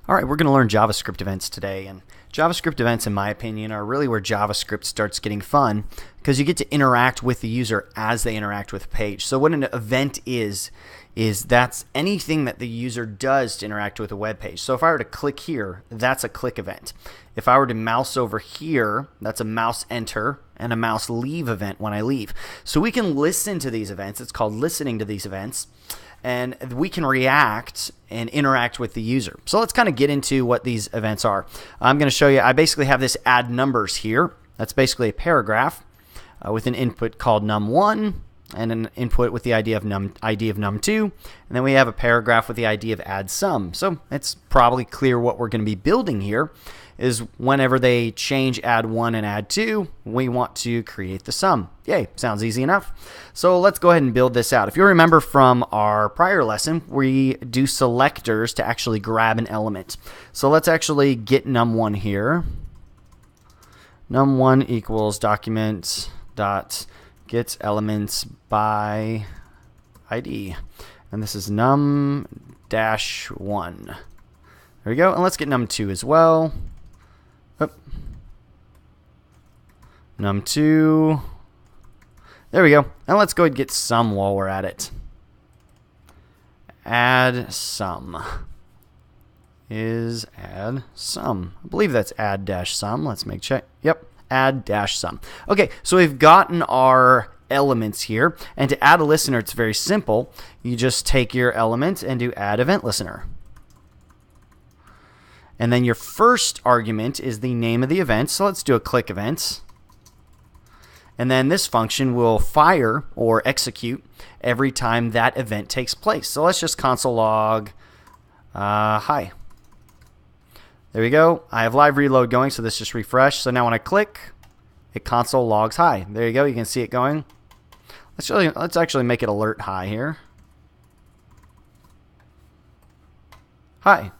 All right, we're going to learn JavaScript events today, and JavaScript events, in my opinion, are really where JavaScript starts getting fun because you get to interact with the user as they interact with a page. So what an event is that's anything that the user does to interact with a web page. So if I were to click here, that's a click event. If I were to mouse over here, that's a mouse enter and a mouse leave event when I leave. So we can listen to these events. It's called listening to these events. And we can react and interact with the user. So let's kind of get into what these events are. I'm going to show you, I basically have this add numbers here. That's basically a paragraph with an input called num1 and an input with the ID of num2. And then we have a paragraph with the ID of add sum. So it's probably clear what we're going to be building here is whenever they change add 1 and add 2, we want to create the sum. Yay, sounds easy enough. So let's go ahead and build this out. If you remember from our prior lesson, we do selectors to actually grab an element. So let's actually get num1 here. Num1 equals document dot get elements by ID. And this is num-1. There we go. And let's get num2 as well. Num2. There we go. And let's go ahead and get sum while we're at it. Add sum is add sum. I believe that's add dash sum. Let's make check. Yep. Add dash sum. Okay, so we've gotten our elements here. And to add a listener, it's very simple. You just take your element and do add event listener. And then your first argument is the name of the event. So let's do a click event. And then this function will fire or execute every time that event takes place. So let's just console log hi. There we go. I have live reload going, so this just refresh. So now when I click, it console logs hi. There you go. You can see it going. Let's actually make it alert hi here. Hi.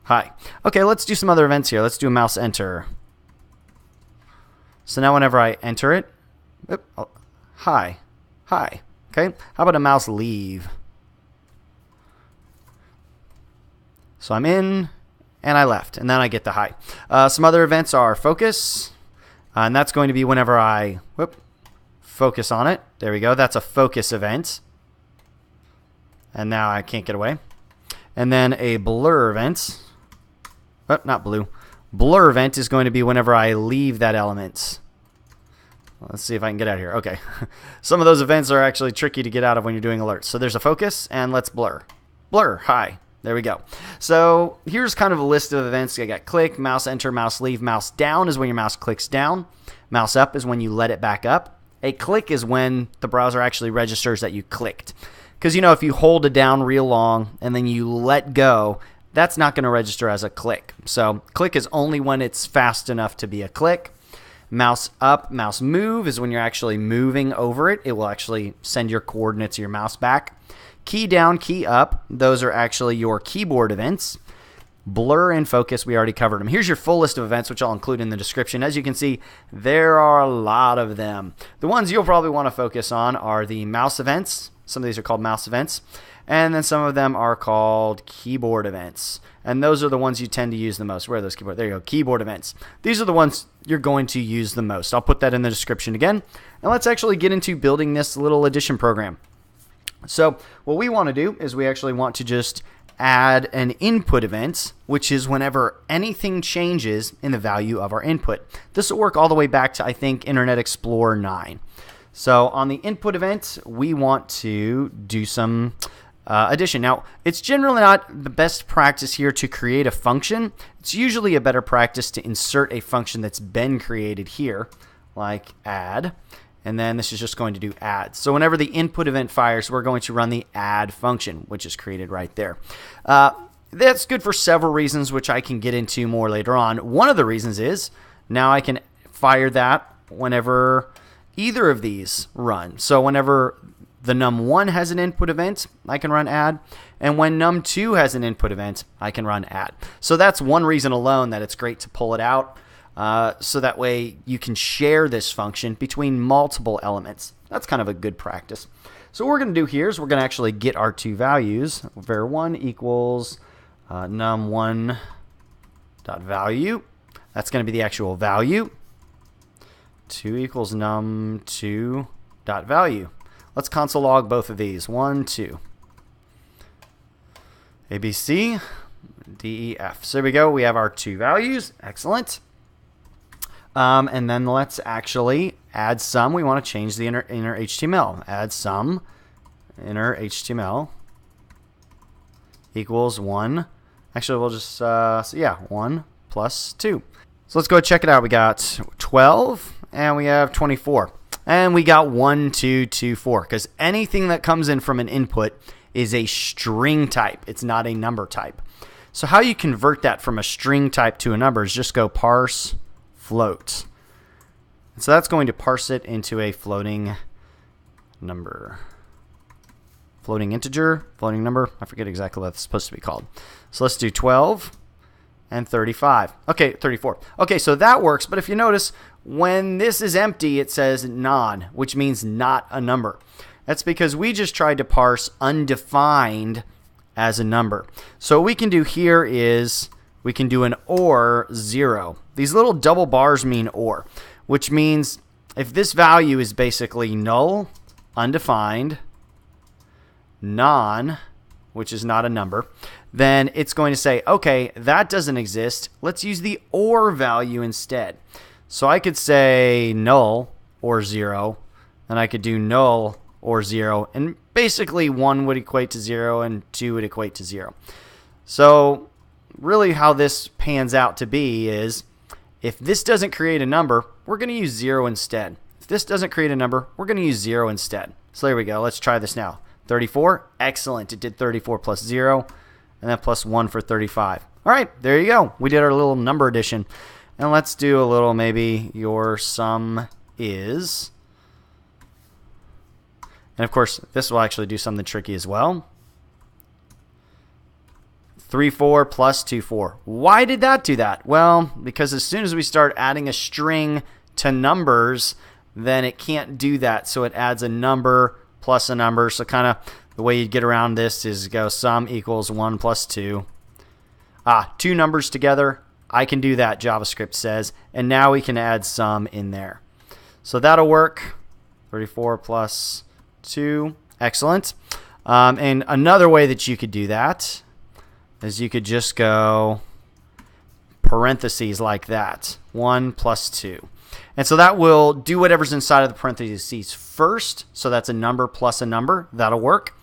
Hi. Okay, let's do some other events here. Let's do a mouse enter. So now whenever I enter it, hi. Hi. Okay, how about a mouse leave? So I'm in and I left, and then I get the hi. Some other events are focus, and that's going to be whenever I focus on it. There we go. That's a focus event. And now I can't get away. And then a blur event. Not blue. Blur event is going to be whenever I leave that element. Let's see if I can get out of here. Okay. Some of those events are actually tricky to get out of when you're doing alerts. So there's a focus, and let's blur. Blur, hi. There we go. So here's kind of a list of events. I got click, mouse enter, mouse leave. Mouse down is when your mouse clicks down. Mouse up is when you let it back up. A click is when the browser actually registers that you clicked. Because, you know, if you hold it down real long and then you let go, that's not going to register as a click. So click is only when it's fast enough to be a click. Mouse up, mouse move is when you're actually moving over it. It will actually send your coordinates of your mouse back. Key down, key up, those are actually your keyboard events. Blur and focus, we already covered them. Here's your full list of events, which I'll include in the description. As you can see, there are a lot of them. The ones you'll probably want to focus on are the mouse events. Some of these are called mouse events. And then some of them are called keyboard events. And those are the ones you tend to use the most. Where are those keyboard? There you go, keyboard events. These are the ones you're going to use the most. I'll put that in the description again. And let's actually get into building this little addition program. So what we want to do is we actually want to just add an input event, which is whenever anything changes in the value of our input. This will work all the way back to, I think, Internet Explorer 9. So on the input event, we want to do some addition. Now, it's generally not the best practice here to create a function. It's usually a better practice to insert a function that's been created here, like add. And then this is just going to do add. So whenever the input event fires, we're going to run the add function, which is created right there. That's good for several reasons, which I can get into more later on. One of the reasons is now I can fire that whenever either of these run. So whenever the num1 has an input event, I can run add. And when num2 has an input event, I can run add. So that's one reason alone that it's great to pull it out. So that way you can share this function between multiple elements. That's kind of a good practice. So what we're going to do here is we're going to actually get our two values. Var1 equals num1 dot value. That's going to be the actual value. 2 equals num2 dot value. Let's console log both of these. 1, 2. A, B, C, D, E, F. So there we go. We have our 2 values. Excellent. And then let's actually add some. We want to change the inner HTML. Add some inner HTML equals 1. Actually, we'll just, 1 plus 2. So let's go check it out. We got 12 and we have 24. And we got 1, 2, 2, 4. Because anything that comes in from an input is a string type. It's not a number type. So how you convert that from a string type to a number is just go parse float. And so that's going to parse it into a floating number. Floating integer, floating number. I forget exactly what that's supposed to be called. So let's do 12 and 35. Okay, 34. Okay, so that works. But if you notice, when this is empty, it says non, which means not a number. That's because we just tried to parse undefined as a number. So what we can do here is we can do an or 0. These little double bars mean or, which means if this value is basically null, undefined, non, which is not a number, then it's going to say, okay, that doesn't exist. Let's use the or value instead. So I could say null or 0, and I could do null or 0, and basically 1 would equate to 0 and 2 would equate to 0. So really how this pans out to be is if this doesn't create a number, we're going to use 0 instead. If this doesn't create a number, we're going to use 0 instead. So there we go. Let's try this now. 34. Excellent. It did 34 plus 0, and then plus 1 for 35. All right, there you go. We did our little number addition. And let's do a little maybe your sum is. And of course, this will actually do something tricky as well. 3, 4 plus 2, 4. Why did that do that? Well, because as soon as we start adding a string to numbers, then it can't do that. So it adds a number plus a number. So kind of the way you get around this is go sum equals 1 plus 2. 2 numbers together. I can do that, JavaScript says. And now we can add sum in there. So that'll work. 34 plus 2. Excellent. And another way that you could do that is you could just go parentheses like that. 1 plus 2. And so that will do whatever's inside of the parentheses first. So that's a number plus a number. That'll work.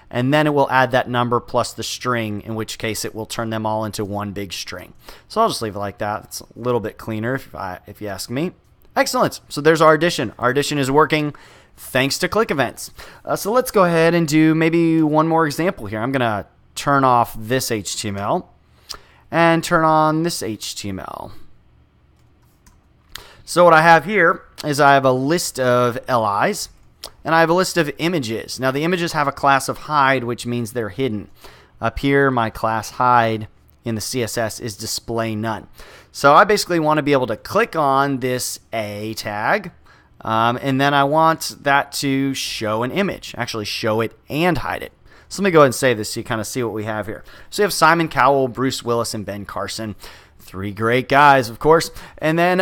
And then it will add that number plus the string, in which case it will turn them all into one big string. So I'll just leave it like that. It's a little bit cleaner if you ask me. Excellent. So there's our addition. Our addition is working thanks to click events. So let's go ahead and do maybe one more example here. I'm going to turn off this HTML and turn on this HTML. So what I have here is I have a list of LIs and I have a list of images. Now the images have a class of hide, which means they're hidden. Up here, my class hide in the CSS is display none. So I basically want to be able to click on this A tag, and then I want that to show an image, actually show it and hide it. So let me go ahead and save this so you kind of see what we have here. So you have Simon Cowell, Bruce Willis, and Ben Carson. 3 great guys, of course. And then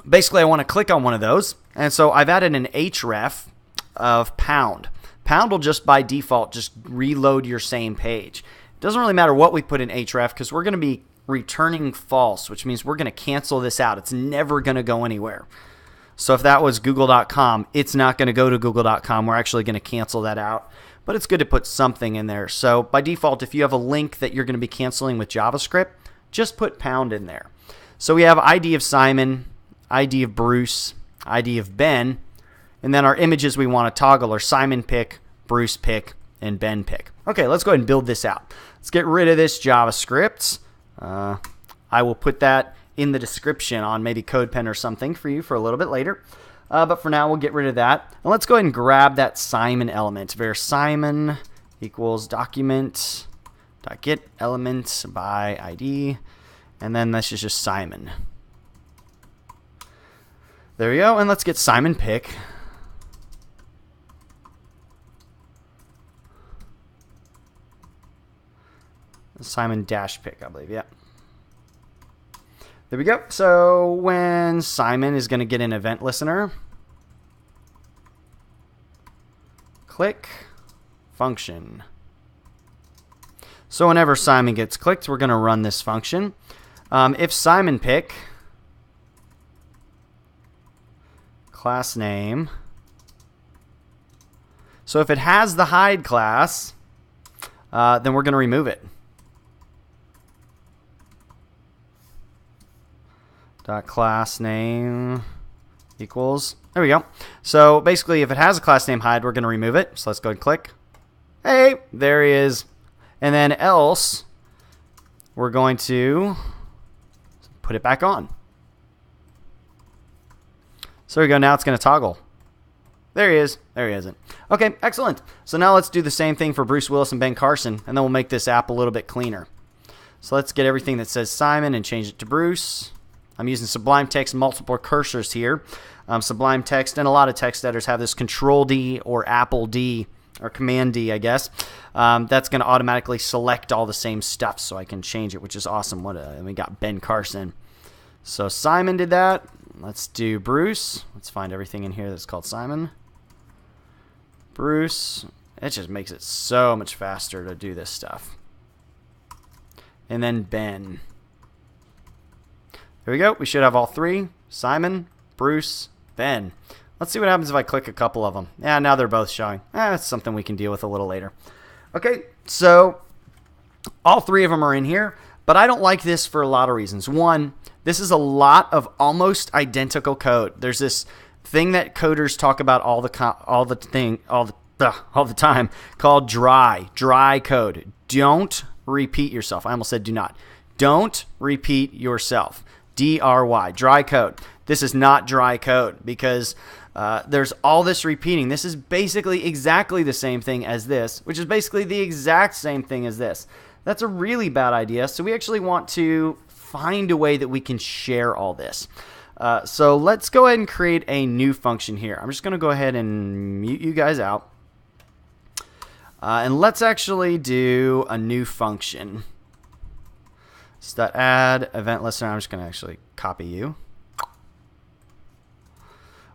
basically I want to click on one of those. And so I've added an href of pound. Pound will just by default just reload your same page. It doesn't really matter what we put in href because we're going to be returning false, which means we're going to cancel this out. It's never going to go anywhere. So if that was google.com, it's not going to go to google.com. We're actually going to cancel that out. But it's good to put something in there. So by default, if you have a link that you're going to be canceling with JavaScript, just put pound in there. So we have ID of Simon, ID of Bruce, ID of Ben, and then our images we want to toggle are Simon pick, Bruce pick, and Ben pick. Okay, let's go ahead and build this out. Let's get rid of this JavaScript. I will put that in the description on maybe CodePen or something for you for a little bit later. But for now, we'll get rid of that. And let's go ahead and grab that Simon element. Var Simon equals document.get element by ID. And then this is just Simon. There we go. And let's get Simon pick. Simon dash pick, I believe. Yeah. There we go. So when Simon is going to get an event listener, click function. So whenever Simon gets clicked, we're going to run this function. If Simon pick class name, so if it has the hide class, then we're going to remove it. Dot class name equals, there we go. So basically, if it has a class name hide, we're going to remove it. So let's go and click. Hey, there he is. And then else, we're going to put it back on. So there we go. Now it's going to toggle. There he is. There he isn't. Okay, excellent. So now let's do the same thing for Bruce Willis and Ben Carson, and then we'll make this app a little bit cleaner. So let's get everything that says Simon and change it to Bruce. I'm using Sublime Text, multiple cursors here. Sublime Text and a lot of text editors have this Control D or Apple D or Command D, I guess. That's going to automatically select all the same stuff so I can change it, which is awesome. And we got Ben Carson. So Simon did that. Let's do Bruce. Let's find everything in here that's called Simon. Bruce. It just makes it so much faster to do this stuff. And then Ben. There we go. We should have all three. Simon, Bruce, Ben. Let's see what happens if I click a couple of them. Yeah, now they're both showing. That's something we can deal with a little later. Okay, so all three of them are in here, but I don't like this for a lot of reasons. One, this is a lot of almost identical code. There's this thing that coders talk about all the time called dry code. Don't repeat yourself. I almost said do not. Don't repeat yourself. DRY, dry code. This is not dry code because there's all this repeating. This is basically exactly the same thing as this, which is basically the exact same thing as this. That's a really bad idea. So we actually want to find a way that we can share all this. So let's go ahead and create a new function here. I'm just going to go ahead and mute you guys out. And let's actually do a new function. So add event listener. I'm just going to actually copy you.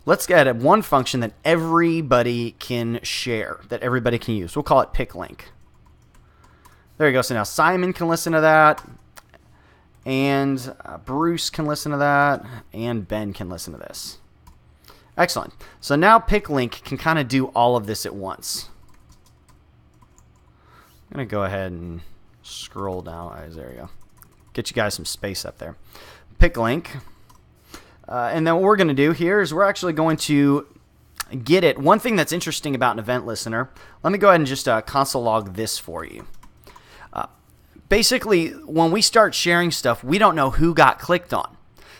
Let's get one function that everybody can share, that everybody can use. We'll call it pick link. There you go. So now Simon can listen to that, and Bruce can listen to that, and Ben can listen to this. Excellent. So now pick link can kind of do all of this at once. I'm going to go ahead and scroll down. There you go. Get you guys some space up there. Pick link. And then what we're going to do here is we're actually going to get it. One thing that's interesting about an event listener, let me go ahead and just console log this for you. Basically, when we start sharing stuff, we don't know who got clicked on.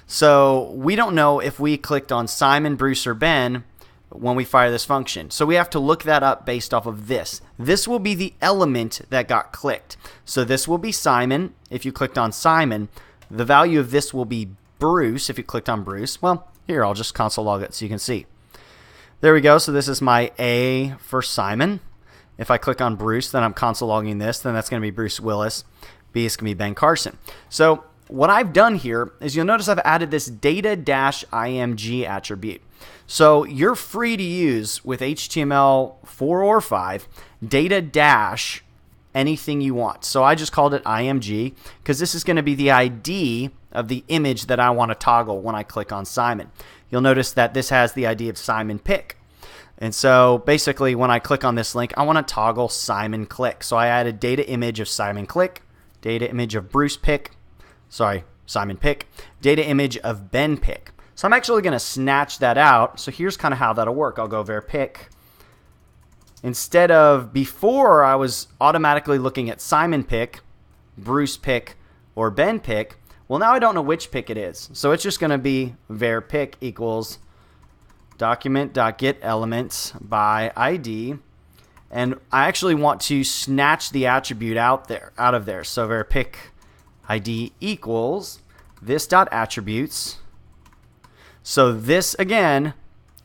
So we don't know if we clicked on Simon, Bruce, or Ben when we fire this function. So we have to look that up based off of this. This will be the element that got clicked. So this will be Simon if you clicked on Simon. The value of this will be Bruce if you clicked on Bruce. Well, here, I'll just console log it so you can see. There we go. So this is my A for Simon. If I click on Bruce, then I'm console logging this. Then that's going to be Bruce Willis. B is going to be Ben Carson. So what I've done here is you'll notice I've added this data-img attribute. So you're free to use with HTML 4 or 5 data- anything you want. So I just called it img because this is going to be the ID of the image that I want to toggle when I click on Simon. You'll notice that this has the ID of Simon pick. And so basically when I click on this link, I want to toggle Simon click. So I added data image of Simon click, data image of Bruce pick, Simon pick, data image of Ben pick. So I'm actually going to snatch that out. So here's kind of how that'll work. I'll go var pick. Instead of before, I was automatically looking at Simon pick, Bruce pick, or Ben pick. Well, now I don't know which pick it is. So it's just going to be var pick equals document.getElements by ID. And I actually want to snatch the attribute out of there. So var pick ID equals this.attributes. So this, again,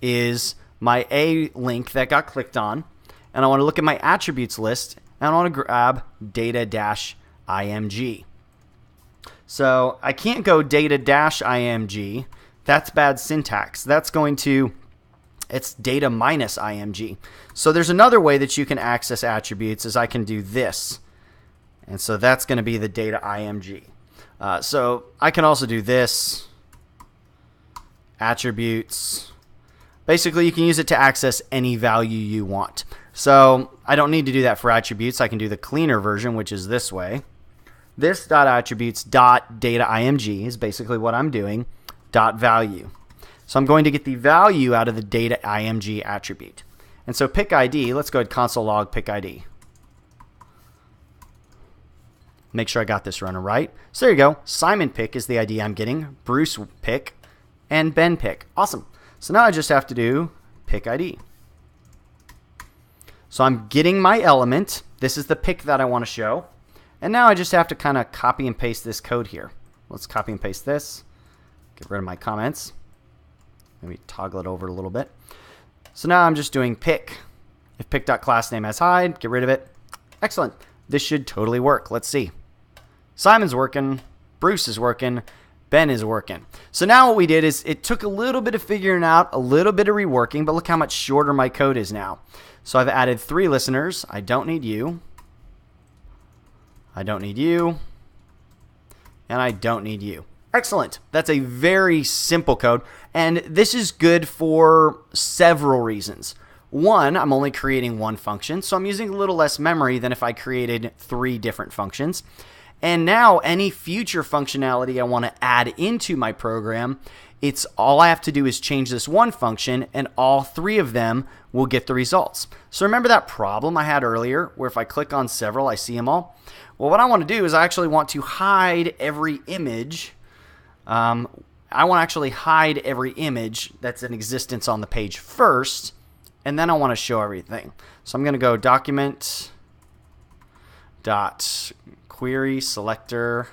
is my A link that got clicked on. And I want to look at my attributes list, and I want to grab data-img. img. So I can't go data-img. That's bad syntax. That's going to, it's data minus img. So there's another way that you can access attributes is I can do this. And so that's going to be the data img. So I can also do this, attributes. Basically, you can use it to access any value you want. So I don't need to do that for attributes. I can do the cleaner version, which is this way. This dot attributes dot data img is basically what I'm doing, dot value. So I'm going to get the value out of the data img attribute. And so pick ID, let's go ahead console log pick ID. Make sure I got this running right. So there you go. Simon pick is the ID I'm getting, Bruce pick, and Ben pick. Awesome. So now I just have to do pick ID. So I'm getting my element. This is the pick that I want to show. And now I just have to kind of copy and paste this code here. Let's copy and paste this. Get rid of my comments. Maybe toggle it over a little bit. So now I'm just doing pick. If pick.className has hide, get rid of it. Excellent. This should totally work. Let's see. Simon's working. Bruce is working. Ben is working. So now what we did is it took a little bit of figuring out, a little bit of reworking, but look how much shorter my code is now. So I've added 3 listeners. I don't need you. I don't need you. And I don't need you. Excellent. That's a very simple code. And this is good for several reasons. One, I'm only creating one function, so I'm using a little less memory than if I created 3 different functions. And now any future functionality I want to add into my program, it's all I have to do is change this one function and all 3 of them will get the results. So remember that problem I had earlier where if I click on several, I see them all? Well, what I want to do is I actually want to hide every image. I want to actually hide every image that's in existence on the page first, and then I want to show everything. So I'm going to go document dot query selector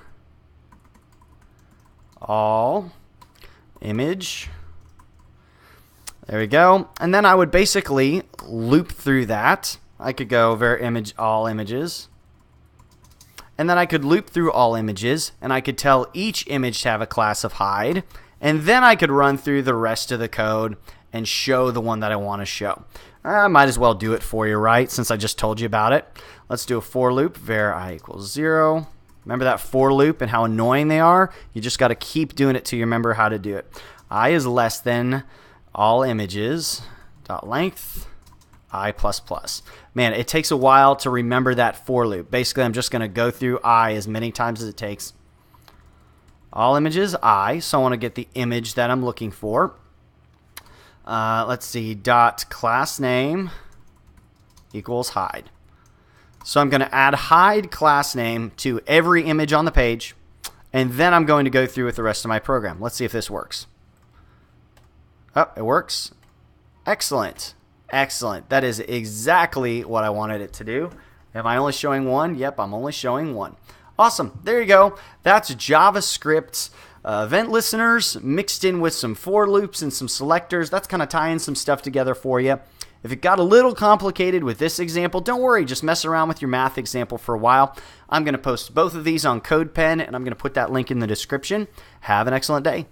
all image. There we go. And then I would basically loop through that. I could go var image all images. And then I could loop through all images, and I could tell each image to have a class of hide. And then I could run through the rest of the code and show the one that I want to show. I might as well do it for you, right, since I just told you about it. Let's do a for loop, var I equals 0. Remember that for loop and how annoying they are? You just got to keep doing it till you remember how to do it. I is less than all images, dot length, I plus plus. Man, it takes a while to remember that for loop. Basically, I'm just going to go through I as many times as it takes. All images, I, so I want to get the image that I'm looking for. Let's see, dot class name equals hide. So I'm going to add hide class name to every image on the page, and then I'm going to go through with the rest of my program. Let's see if this works. Oh, it works. Excellent. Excellent. That is exactly what I wanted it to do. Am I only showing one? Yep, I'm only showing one. Awesome. There you go. That's JavaScript event listeners mixed in with some for loops and some selectors. That's kind of tying some stuff together for you. If it got a little complicated with this example, don't worry. Just mess around with your math example for a while. I'm going to post both of these on CodePen, and I'm going to put that link in the description. Have an excellent day.